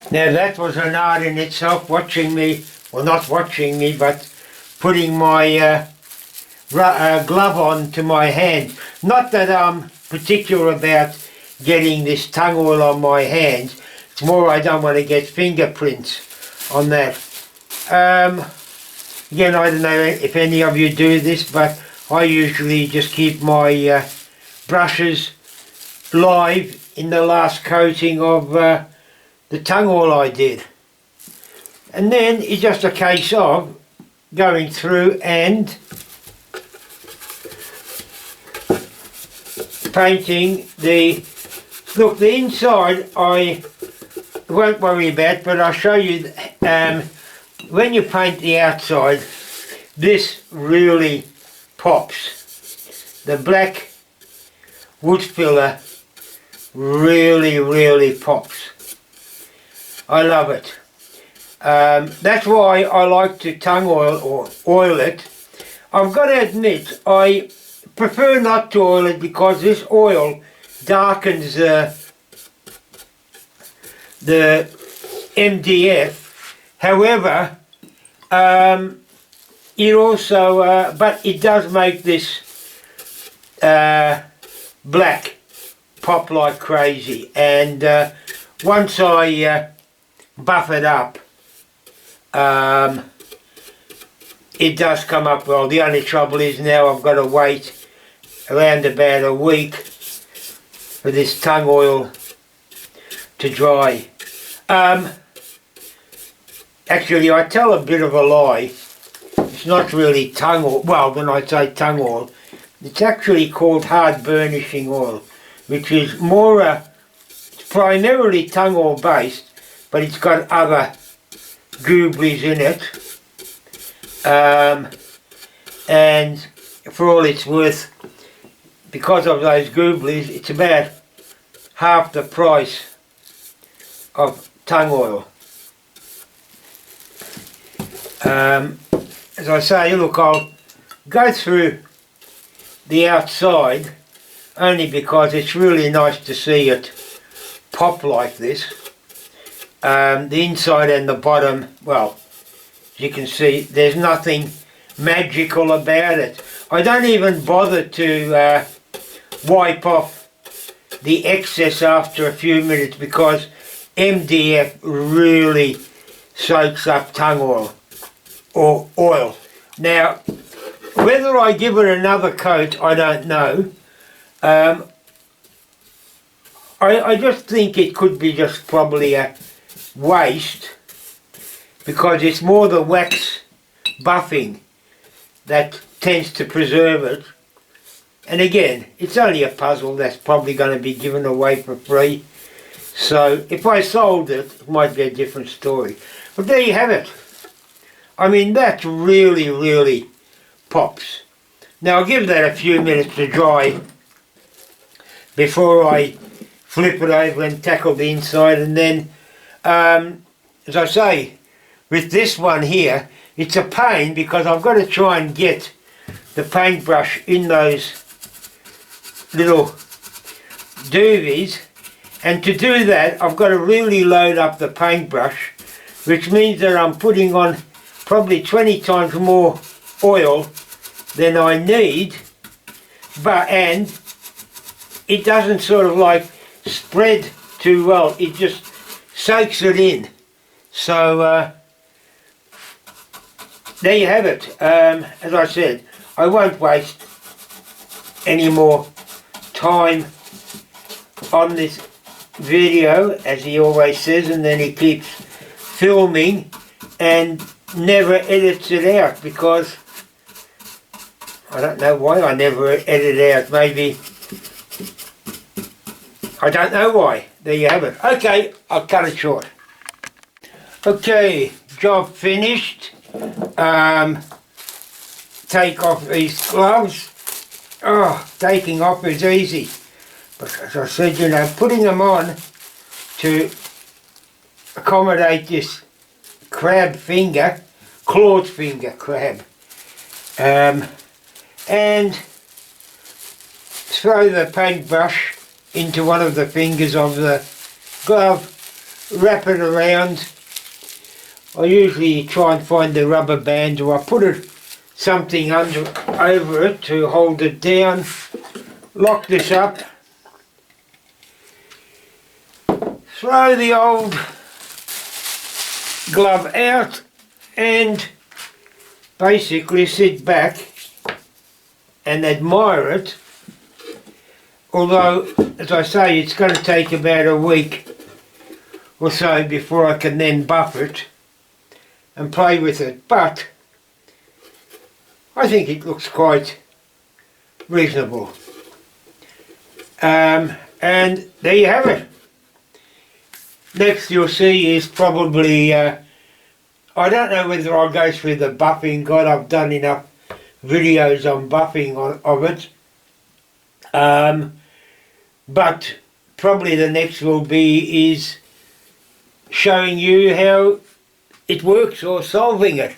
Now that was an art in itself, watching me, well not watching me, but putting my glove on to my hand. Not that I'm particular about getting this tung oil on my hands, it's more I don't want to get fingerprints on that. Again, I don't know if any of you do this, but I usually just keep my brushes live in the last coating of the tung oil I did. And then it's just a case of going through and painting the, look, the inside I won't worry about, but I'll show you when you paint the outside, this really pops. The black wood filler really pops. I love it. That's why I like to tung oil or oil it. I've got to admit, I prefer not to oil it because this oil darkens the MDF. However, it also, but it does make this black pop like crazy. And once I buff it up, it does come up well. The only trouble is now I've got to wait around about a week for this tung oil to dry. Actually, I tell a bit of a lie. It's not really tung oil. Well, when I say tung oil, it's actually called hard burnishing oil, which is more it's primarily tung oil based, but it's got other gooblies in it. And for all it's worth, because of those gooblies, it's about half the price of tung oil. As I say, look, I'll go through the outside only because it's really nice to see it pop like this. The inside and the bottom, well, as you can see, there's nothing magical about it. I don't even bother to wipe off the excess after a few minutes because MDF really soaks up tung oil or oil. Now, whether I give it another coat, I don't know. I just think it could be just probably a waste because it's more the wax buffing that tends to preserve it. And again, it's only a puzzle that's probably going to be given away for free. So if I sold it, it might be a different story. But there you have it. I mean, that really pops. Now I'll give that a few minutes to dry before I flip it over and tackle the inside. And then, as I say, with this one here, it's a pain because I've got to try and get the paintbrush in those little doobies, and to do that I've got to really load up the paintbrush, which means that I'm putting on probably 20 times more oil than I need, and it doesn't sort of like spread too well, it just soaks it in. So there you have it. As I said, I won't waste any more time on this video, as he always says, and then he keeps filming and never edits it out because I don't know why I never edit it out. Maybe I don't know why. There you have it. Okay, I'll cut it short. Okay, job finished. Take off these gloves. Oh, taking off is easy. But as I said, you know, putting them on to accommodate this crab finger, clawed finger crab. And throw the paintbrush into one of the fingers of the glove wrap it around. I usually try and find the rubber band, or I put it something over it to hold it down. Lock this up. Throw the old glove out and basically sit back and admire it. Although, as I say, it's going to take about a week or so before I can then buff it and play with it. But I think it looks quite reasonable. And there you have it. Next you'll see is probably, I don't know whether I'll go through the buffing. God, I've done enough videos on buffing of it. But probably the next will be is showing you how it works or solving it.